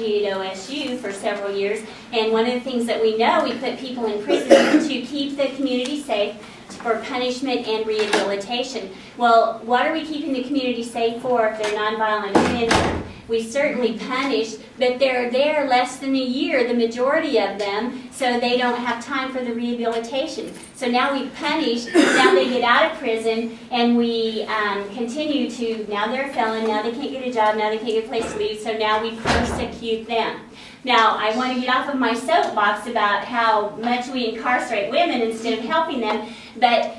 faculty at OSU for several years, and one of the things that we know, we put people in prison to keep the community safe for punishment and rehabilitation. Well, what are we keeping the community safe for if they're nonviolent offenders? We certainly punish, but they're there less than a year, the majority of them, so they don't have time for the rehabilitation. So now we punish, now they get out of prison, and we continue to, now they're a felon, now they can't get a job, now they can't get a place to live, so now we persecute them. Now, I want to get off of my soapbox about how much we incarcerate women instead of helping them, but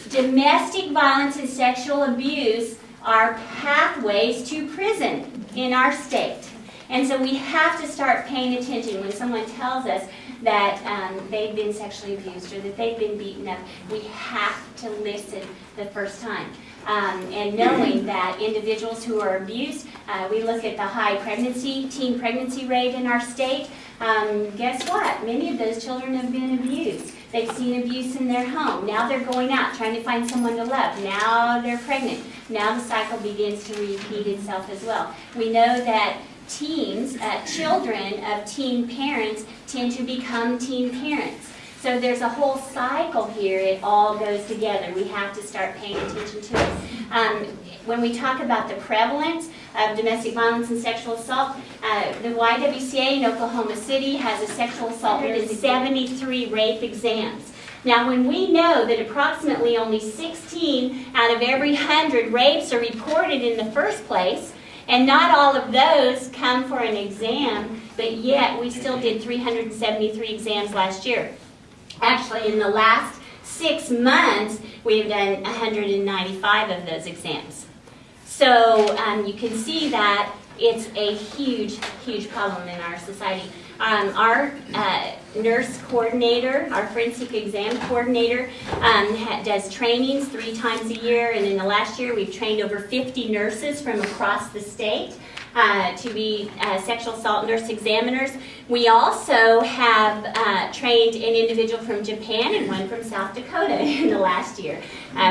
domestic violence and sexual abuse are pathways to prison in our state. And so we have to start paying attention when someone tells us that they've been sexually abused or that they've been beaten up. We have to listen the first time. And knowing that individuals who are abused, we look at the high teen pregnancy rate in our state. Guess what? Many of those children have been abused. They've seen abuse in their home. Now they're going out trying to find someone to love. Now they're pregnant. Now the cycle begins to repeat itself as well. We know that teens, children of teen parents tend to become teen parents. So there's a whole cycle here. It all goes together. We have to start paying attention to it. When we talk about the prevalence of domestic violence and sexual assault, the YWCA in Oklahoma City has a sexual assault rate of 73 rape exams. Now, when we know that approximately only 16 out of every 100 rapes are reported in the first place, and not all of those come for an exam, but yet we still did 373 exams last year. Actually, in the last 6 months, we've done 195 of those exams. So you can see that it's a huge, huge problem in our society. Our nurse coordinator, our forensic exam coordinator, does trainings 3 times a year, and in the last year we've trained over 50 nurses from across the state to be sexual assault nurse examiners. We also have trained an individual from Japan and one from South Dakota in the last year.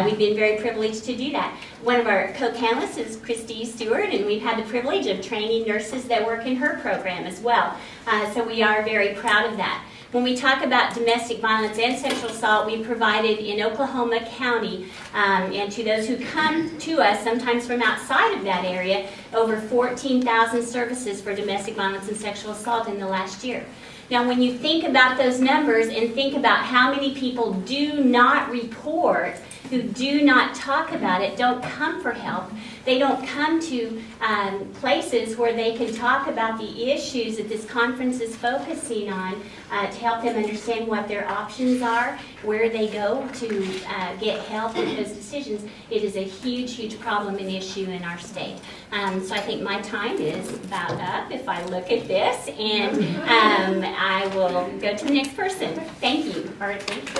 We've been very privileged to do that. One of our co-panelists is Kristy, Stewart, and we've had the privilege of training nurses that work in her program as well. So we are very proud of that. When we talk about domestic violence and sexual assault, we provided in Oklahoma County, and to those who come to us, sometimes from outside of that area, over 14,000 services for domestic violence and sexual assault in the last year. Now, when you think about those numbers and think about how many people do not report, who do not talk about it, don't come for help, they don't come to places where they can talk about the issues that this conference is focusing on to help them understand what their options are, where they go to get help with those decisions. It is a huge, huge problem and issue in our state. So I think my time is about up if I look at this, and I will go to the next person. Thank you. All right, thank you.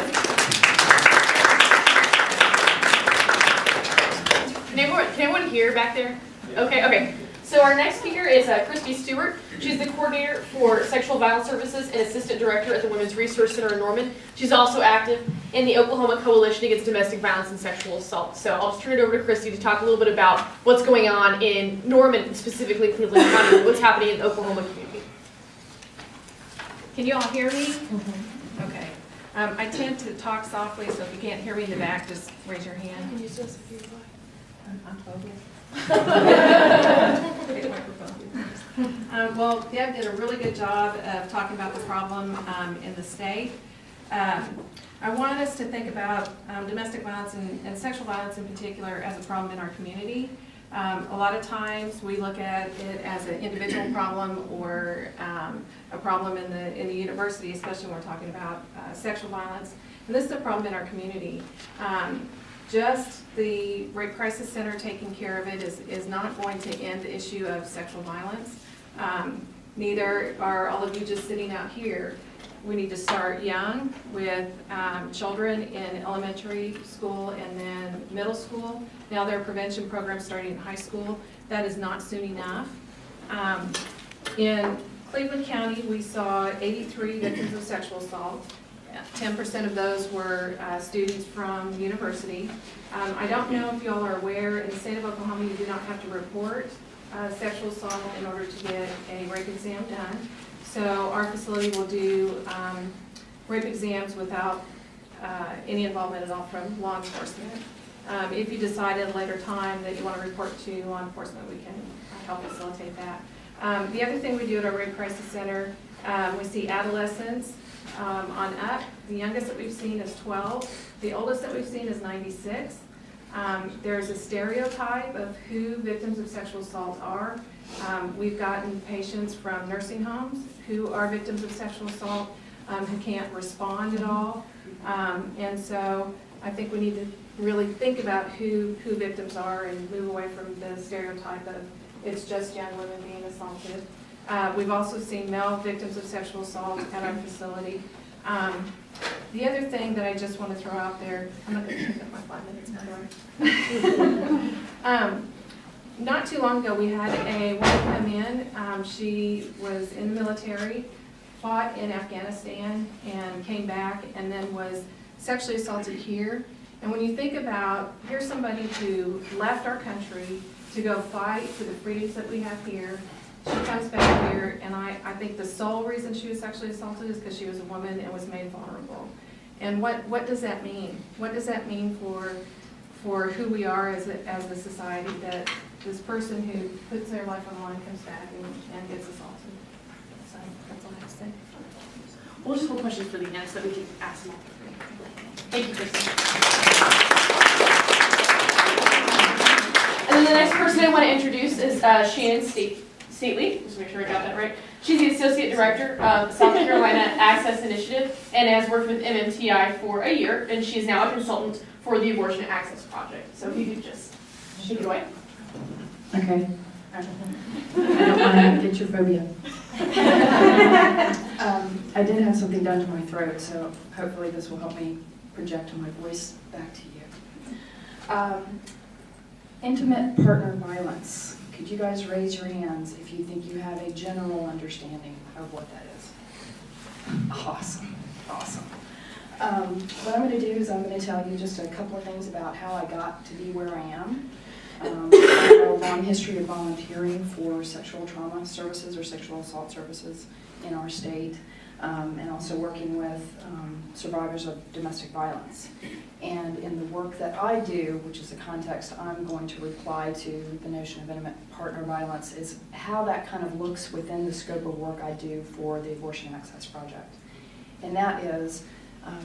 Can everyone hear back there? Okay. So our next speaker is Kristy Stewart. She's the coordinator for sexual violence services and assistant director at the Women's Resource Center in Norman. She's also active in the Oklahoma Coalition Against Domestic Violence and Sexual Assault. So I'll just turn it over to Kristy to talk a little bit about what's going on in Norman, specifically Cleveland County, what's happening in the Oklahoma community. Can you all hear me? Mm-hmm. Okay. I tend to talk softly, so if you can't hear me in the back, just raise your hand. Can you still hear your I'm total. Well, Deb did a really good job of talking about the problem in the state. I wanted us to think about domestic violence and sexual violence in particular as a problem in our community. A lot of times we look at it as an individual problem or a problem in the university, especially when we're talking about sexual violence. And this is a problem in our community. Just the Rape Crisis Center taking care of it is not going to end the issue of sexual violence. Neither are all of you just sitting out here. We need to start young with children in elementary school and then middle school. Now there are prevention programs starting in high school. That is not soon enough. In Cleveland County, we saw 83 victims of sexual assault. 10% of those were students from university. I don't know if you all are aware, in the state of Oklahoma, you do not have to report sexual assault in order to get a rape exam done. So our facility will do rape exams without any involvement at all from law enforcement. If you decide at a later time that you want to report to law enforcement, we can help facilitate that. The other thing we do at our Rape Crisis Center, we see adolescents on up. The youngest that we've seen is 12. The oldest that we've seen is 96. There's a stereotype of who victims of sexual assault are. We've gotten patients from nursing homes who are victims of sexual assault who can't respond at all. And so I think we need to really think about who victims are and move away from the stereotype of it's just young women being assaulted. We've also seen male victims of sexual assault at our facility. The other thing that I just want to throw out there, I'm not going to take up my 5 minutes, by the way. Not too long ago, we had a woman come in. She was in the military, fought in Afghanistan, and came back, and then was sexually assaulted here. And when you think about, here's somebody who left our country to go fight for the freedoms that we have here. She comes back here, and I think the sole reason she was sexually assaulted is because she was a woman and was made vulnerable. And what does that mean? What does that mean for who we are as a society, that this person who puts their life on the line comes back and gets assaulted? So that's all I have to say. We'll just hold questions for the end so that we can ask them all. Thank you, Kristy. And then the next person I want to introduce is Shannon Stately. Just make sure I got that right. She's the Associate Director of South Carolina Access Initiative and has worked with MMTI for a year, and she is now a consultant for the Abortion Access Project. So if you could just take it away. Okay. I don't want to get your phobia. I did have something done to my throat, so hopefully this will help me project my voice back to you. Intimate partner violence. Could you guys raise your hands if you think you have a general understanding of what that is? Awesome, awesome. What I'm going to do is I'm going to tell you just a couple of things about how I got to be where I am. I have a long history of volunteering for sexual trauma services or sexual assault services in our state, and also working with survivors of domestic violence. And in the work that I do, which is the context I'm going to reply to the notion of intimate partner violence, is how that kind of looks within the scope of work I do for the Abortion Access Project. And that is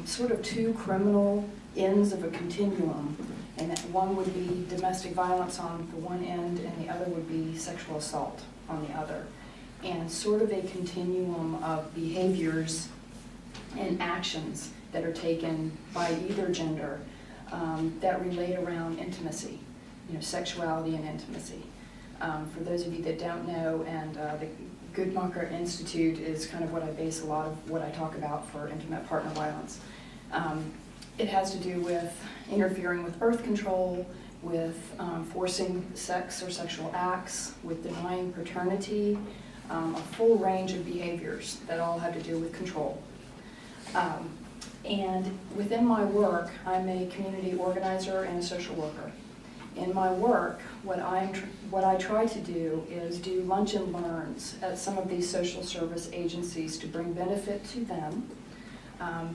sort of two criminal ends of a continuum, and that one would be domestic violence on the one end and the other would be sexual assault on the other, and sort of a continuum of behaviors and actions that are taken by either gender that relate around intimacy, sexuality and intimacy. For those of you that don't know, and the Guttmacher Institute is kind of what I base a lot of what I talk about for intimate partner violence. It has to do with interfering with birth control, with forcing sex or sexual acts, with denying paternity, a full range of behaviors that all have to do with control. And within my work, I'm a community organizer and a social worker. In my work, what I try to do is do lunch and learns at some of these social service agencies to bring benefit to them.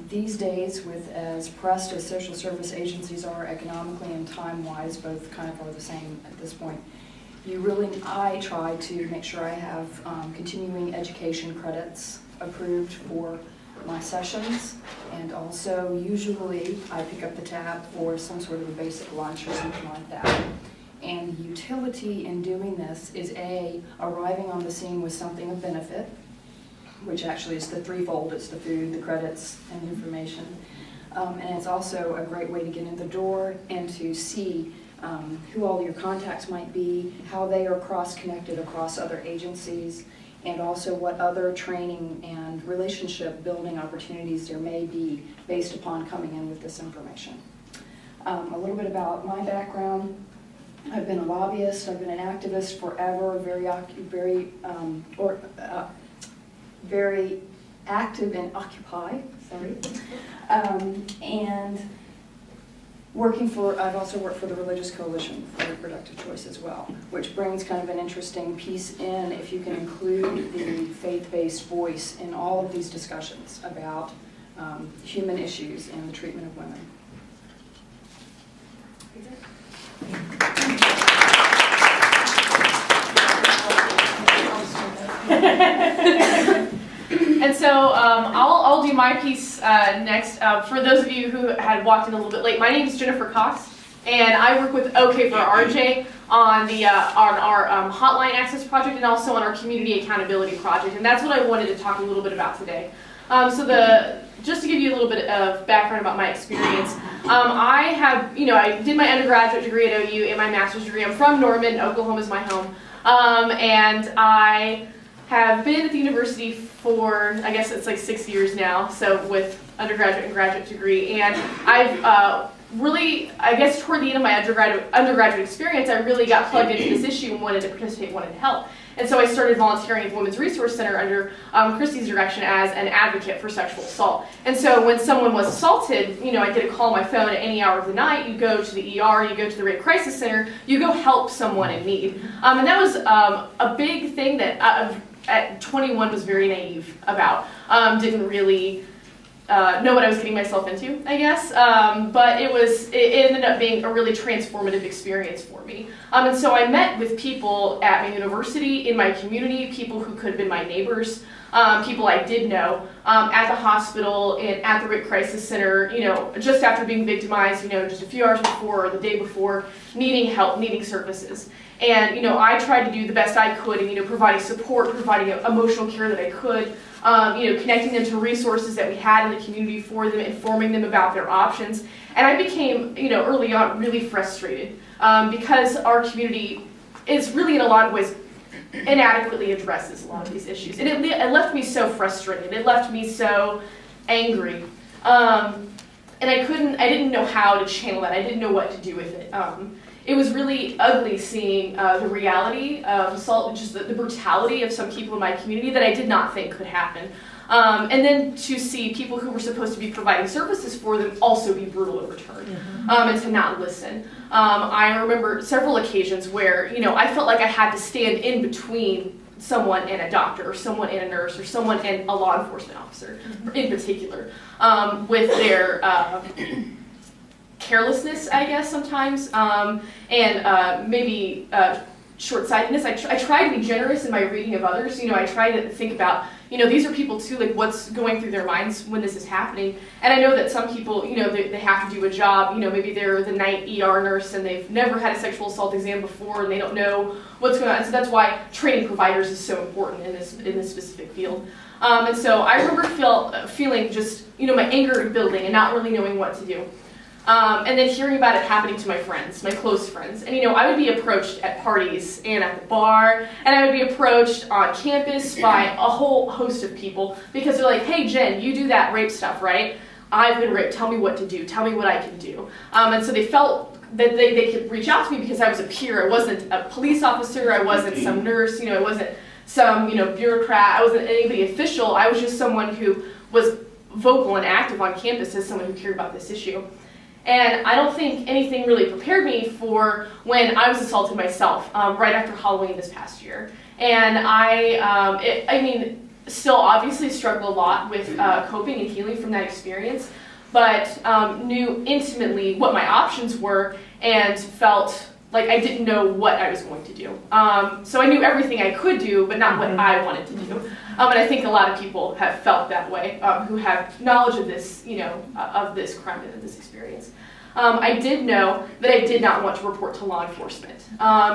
These days, with as pressed as social service agencies are economically and time-wise, both kind of are the same at this point, I try to make sure I have continuing education credits approved for my sessions, and also usually I pick up the tab for some sort of a basic lunch or something like that. And the utility in doing this is arriving on the scene with something of benefit, which actually is the threefold. It's the food, the credits, and the information. And it's also a great way to get in the door and to see who all your contacts might be, how they are cross-connected across other agencies, and also what other training and relationship building opportunities there may be based upon coming in with this information. A little bit about my background. I've been a lobbyist, I've been an activist forever, very active in Occupy, and I've also worked for the Religious Coalition for Reproductive Choice as well, which brings kind of an interesting piece in if you can include the faith-based voice in all of these discussions about human issues and the treatment of women. And so I'll do my piece next. For those of you who had walked in a little bit late, my name is Jennifer Cox, and I work with OK for RJ on our Hotline Access project and also on our Community Accountability project, and that's what I wanted to talk a little bit about today. Just to give you a little bit of background about my experience, I did my undergraduate degree at OU and my master's degree. I'm from Norman, Oklahoma is my home, and I have been at the university for, I guess it's like 6 years now, so with undergraduate and graduate degree, and I've really, I guess toward the end of my undergraduate experience, I really got plugged into this issue and wanted to participate, wanted to help. And so I started volunteering at the Women's Resource Center under Kristy's direction as an advocate for sexual assault. And so when someone was assaulted, I'd get a call on my phone at any hour of the night. You go to the ER, you go to the Rape Crisis Center, you go help someone in need. And that was a big thing that at 21 was very naive about. Didn't really know what I was getting myself into, I guess, but it ended up being a really transformative experience for me. And so I met with people at my university, in my community, people who could have been my neighbors, people I did know, at the hospital and at the Rape Crisis Center, just after being victimized, just a few hours before or the day before, needing help, needing services. And, I tried to do the best I could in, providing support, providing emotional care that I could, connecting them to resources that we had in the community for them, informing them about their options. And I became, early on really frustrated because our community is really in a lot of ways inadequately addresses a lot of these issues. And it left me so frustrated. It left me so angry. And I didn't know how to channel that. I didn't know what to do with it. It was really ugly seeing the reality of assault, just the brutality of some people in my community that I did not think could happen. And then to see people who were supposed to be providing services for them also be brutal in return, and to not listen. I remember several occasions where, I felt like I had to stand in between someone and a doctor, or someone and a nurse, or someone and a law enforcement officer, in particular, with their carelessness, I guess, sometimes, and maybe short-sightedness. I try to be generous in my reading of others. I try to think about, these are people too, like what's going through their minds when this is happening. And I know that some people, they have to do a job, maybe they're the night ER nurse and they've never had a sexual assault exam before and they don't know what's going on. So that's why training providers is so important in this specific field. And so I remember feeling just, my anger building and not really knowing what to do. And then hearing about it happening to my friends, my close friends. And I would be approached at parties and at the bar, and I would be approached on campus by a whole host of people because they're like, hey Jen, you do that rape stuff, right? I've been raped, tell me what to do, tell me what I can do. And so they felt that they could reach out to me because I was a peer. I wasn't a police officer, I wasn't some nurse, I wasn't some, bureaucrat, I wasn't anybody official. I was just someone who was vocal and active on campus as someone who cared about this issue. And I don't think anything really prepared me for when I was assaulted myself right after Halloween this past year. And I still obviously struggle a lot with coping and healing from that experience, but knew intimately what my options were and felt like I didn't know what I was going to do. So I knew everything I could do, but not what I wanted to do. And I think a lot of people have felt that way, who have knowledge of this, of this crime and of this experience. I did know that I did not want to report to law enforcement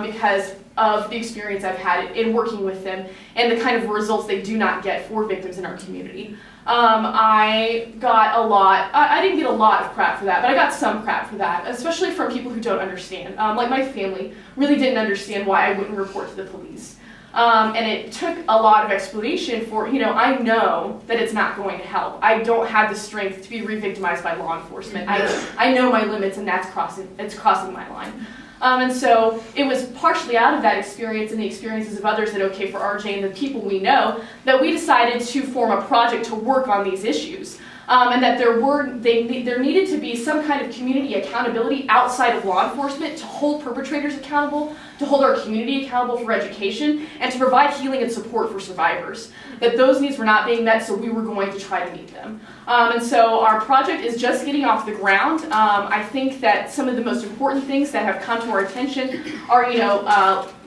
because of the experience I've had in working with them and the kind of results they do not get for victims in our community. I didn't get a lot of crap for that, but I got some crap for that, especially from people who don't understand. Like my family really didn't understand why I wouldn't report to the police. And it took a lot of explanation for, I know that it's not going to help. I don't have the strength to be re-victimized by law enforcement. I know my limits and it's crossing my line. And so it was partially out of that experience and the experiences of others at OK for RJ and the people we know that we decided to form a project to work on these issues. and that there needed to be some kind of community accountability outside of law enforcement to hold perpetrators accountable, to hold our community accountable for education, and to provide healing and support for survivors. That those needs were not being met, so we were going to try to meet them. And so our project is just getting off the ground. I think that some of the most important things that have come to our attention are,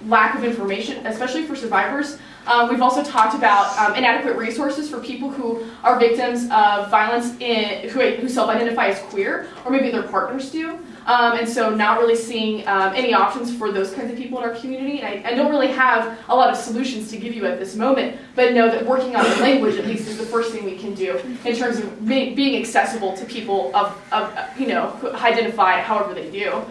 lack of information, especially for survivors. We've also talked about inadequate resources for people who are victims of violence who self-identify as queer, or maybe their partners do. And so not really seeing any options for those kinds of people in our community. And I don't really have a lot of solutions to give you at this moment, but know that working on the language at least is the first thing we can do in terms of being accessible to people who identify however they do.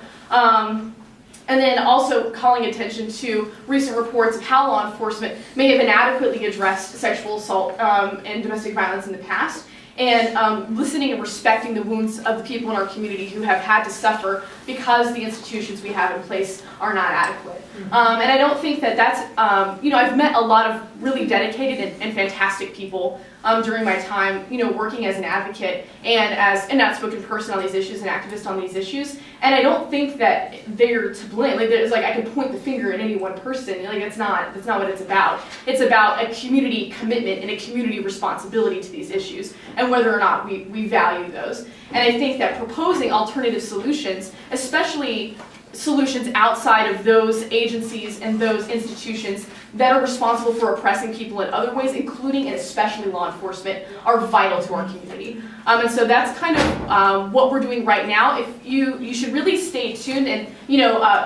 And then also calling attention to recent reports of how law enforcement may have inadequately addressed sexual assault and domestic violence in the past, and listening and respecting the wounds of the people in our community who have had to suffer because the institutions we have in place are not adequate. And I don't think that that's, I've met a lot of really dedicated and fantastic people during my time, working as an advocate and as an outspoken person on these issues, an activist on these issues. And I don't think that they're to blame. It's like I can point the finger at any one person. That's not what it's about. It's about a community commitment and a community responsibility to these issues, and whether or not we value those. And I think that proposing alternative solutions, especially solutions outside of those agencies and those institutions that are responsible for oppressing people in other ways, including and especially law enforcement, are vital to our community. And so that's kind of what we're doing right now. If you should really stay tuned and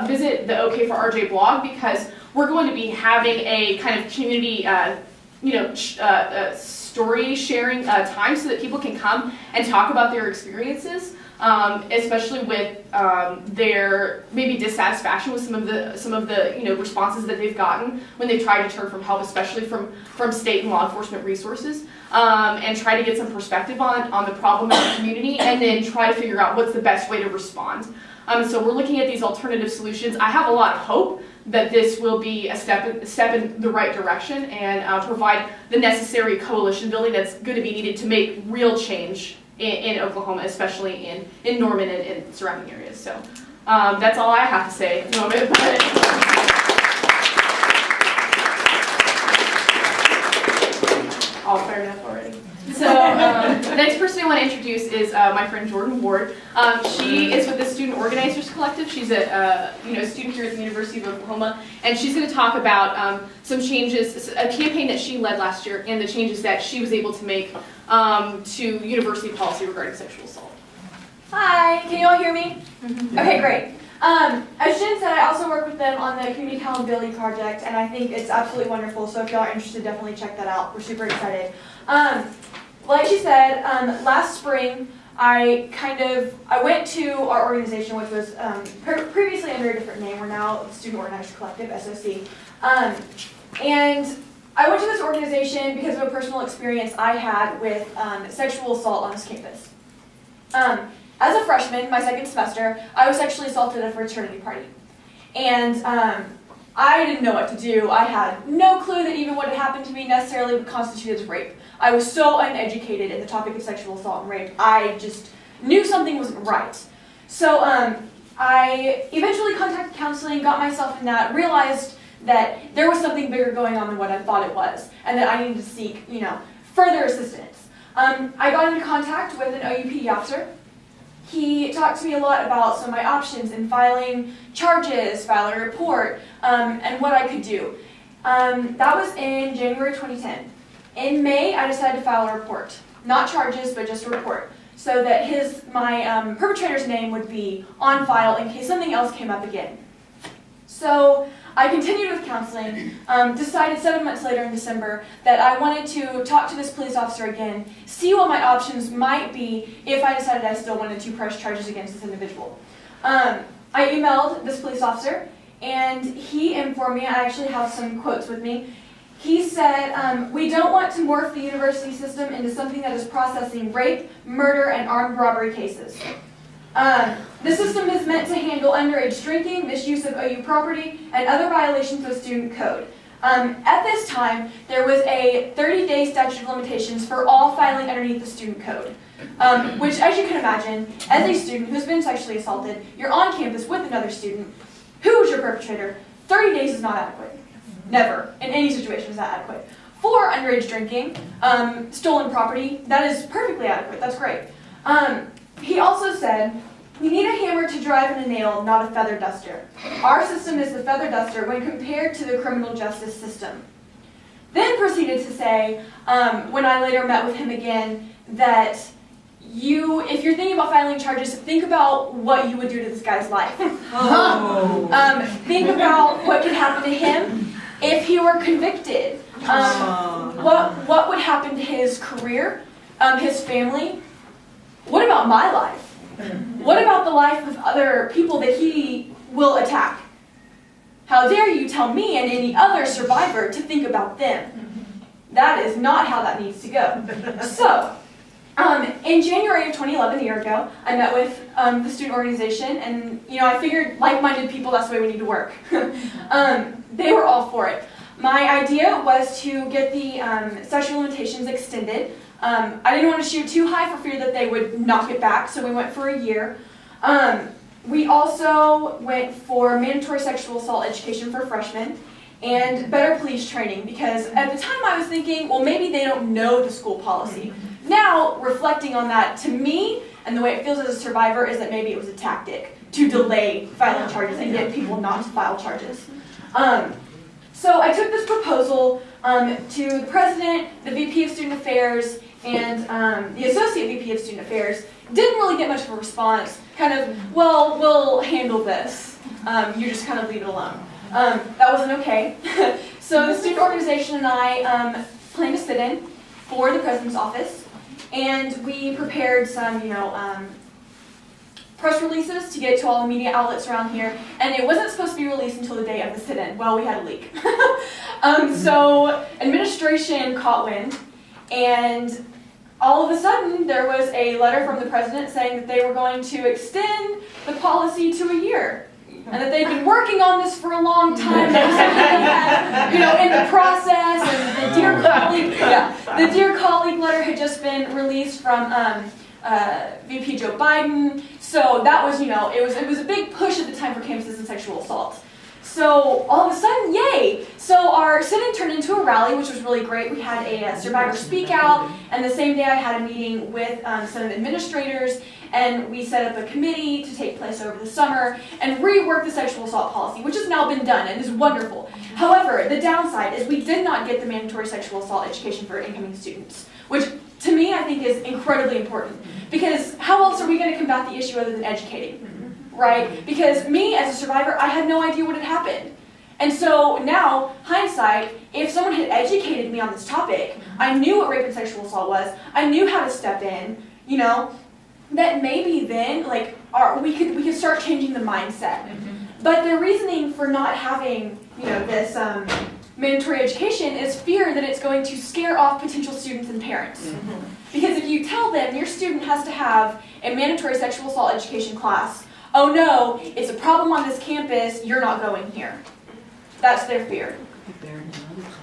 visit the OK for RJ blog, because we're going to be having a kind of community story sharing time so that people can come and talk about their experiences. Especially with their maybe dissatisfaction with some of the responses that they've gotten when they've tried to turn from help, especially from state and law enforcement resources, and try to get some perspective on the problem in the community, and then try to figure out what's the best way to respond. So we're looking at these alternative solutions. I have a lot of hope that this will be a step in the right direction and provide the necessary coalition building that's going to be needed to make real change in Oklahoma, especially in Norman and surrounding areas. So that's all I have to say at the moment. All fair enough already. So the next person I want to introduce is my friend Jordan Ward. She is with the Student Organizers Collective. She's a student here at the University of Oklahoma, and she's going to talk about some changes, a campaign that she led last year, and the changes that she was able to make to university policy regarding sexual assault. Hi, can you all hear me? Okay, great. As Jen said, I also work with them on the Community Accountability Project, and I think it's absolutely wonderful, so if y'all are interested, definitely check that out. We're super excited. Like she said, last spring, I went to our organization, which was previously under a different name. We're now the Student Organizers Collective, SOC. And I went to this organization because of a personal experience I had with sexual assault on this campus. As a freshman, my second semester, I was sexually assaulted at a fraternity party. And I didn't know what to do. I had no clue that even what had happened to me necessarily would constitute as rape. I was so uneducated in the topic of sexual assault and rape. I just knew something wasn't right. So I eventually contacted counseling, got myself in that, realized that there was something bigger going on than what I thought it was, and that I needed to seek, further assistance. I got into contact with an OUPD officer. He talked to me a lot about some of my options in filing charges, filing a report, and what I could do. That was in January 2010. In May, I decided to file a report. Not charges, but just a report, so that my perpetrator's name would be on file in case something else came up again. So I continued with counseling, decided 7 months later in December that I wanted to talk to this police officer again, see what my options might be if I decided I still wanted to press charges against this individual. I emailed this police officer, and he informed me, I actually have some quotes with me. He said, we don't want to morph the university system into something that is processing rape, murder, and armed robbery cases. The system is meant to handle underage drinking, misuse of OU property, and other violations of student code. At this time, there was a 30-day statute of limitations for all filing underneath the student code, which, as you can imagine, as a student who's been sexually assaulted, you're on campus with another student. Who is your perpetrator? 30 days is not adequate. Never, in any situation, is that adequate. For underage drinking, stolen property, that is perfectly adequate. That's great. He also said, we need a hammer to drive and a nail, not a feather duster. Our system is the feather duster when compared to the criminal justice system. Then proceeded to say, when I later met with him again, that if you're thinking about filing charges, think about what you would do to this guy's life. Think about what could happen to him if he were convicted. What would happen to his career, his family? What about my life? What about the life of other people that he will attack? How dare you tell me and any other survivor to think about them? That is not how that needs to go. So, in January of 2011, a year ago, I met with the student organization, and I figured like-minded people, that's the way we need to work. They were all for it. My idea was to get the statute of limitations extended. I didn't want to shoot too high for fear that they would knock it back, so we went for a year. We also went for mandatory sexual assault education for freshmen and better police training, because at the time I was thinking, well, maybe they don't know the school policy. Now, reflecting on that, to me, and the way it feels as a survivor, is that maybe it was a tactic to delay filing charges and get people not to file charges. So I took this proposal to the president, the VP of Student Affairs, and the Associate VP of Student Affairs. Didn't really get much of a response. Kind of, well, we'll handle this. You just kind of leave it alone. That wasn't okay. So the student organization and I planned a sit-in for the president's office, and we prepared some, press releases to get to all the media outlets around here, and it wasn't supposed to be released until the day of the sit-in. Well, we had a leak. So administration caught wind, and all of a sudden there was a letter from the president saying that they were going to extend the policy to a year, and that they'd been working on this for a long time. They had, in the process, and the dear colleague letter had just been released from VP Joe Biden. So that was, it was a big push at the time for campuses and sexual assault. So all of a sudden, yay! So our sit-in turned into a rally, which was really great. We had a survivor speak out, and the same day I had a meeting with some administrators, and we set up a committee to take place over the summer and rework the sexual assault policy, which has now been done and is wonderful. However, the downside is we did not get the mandatory sexual assault education for incoming students, which to me I think is incredibly important, because how else are we going to combat the issue other than educating? Right? Because me, as a survivor, I had no idea what had happened. And so now, hindsight, if someone had educated me on this topic, I knew what rape and sexual assault was, I knew how to step in, that maybe then, we could start changing the mindset. But their reasoning for not having, this mandatory education is fear that it's going to scare off potential students and parents. Because if you tell them your student has to have a mandatory sexual assault education class, oh no, it's a problem on this campus, you're not going here. That's their fear.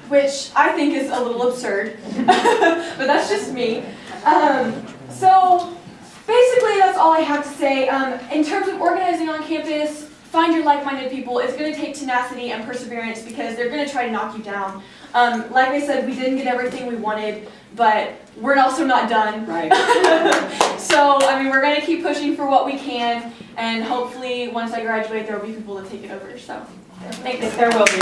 Which I think is a little absurd, but that's just me. So basically that's all I have to say. In terms of organizing on campus, find your like-minded people. It's going to take tenacity and perseverance, because they're going to try to knock you down. Like I said, we didn't get everything we wanted, but we're also not done. Right. So, we're going to keep pushing for what we can, and hopefully once I graduate, there will be people to take it over. So, thanks. There will be.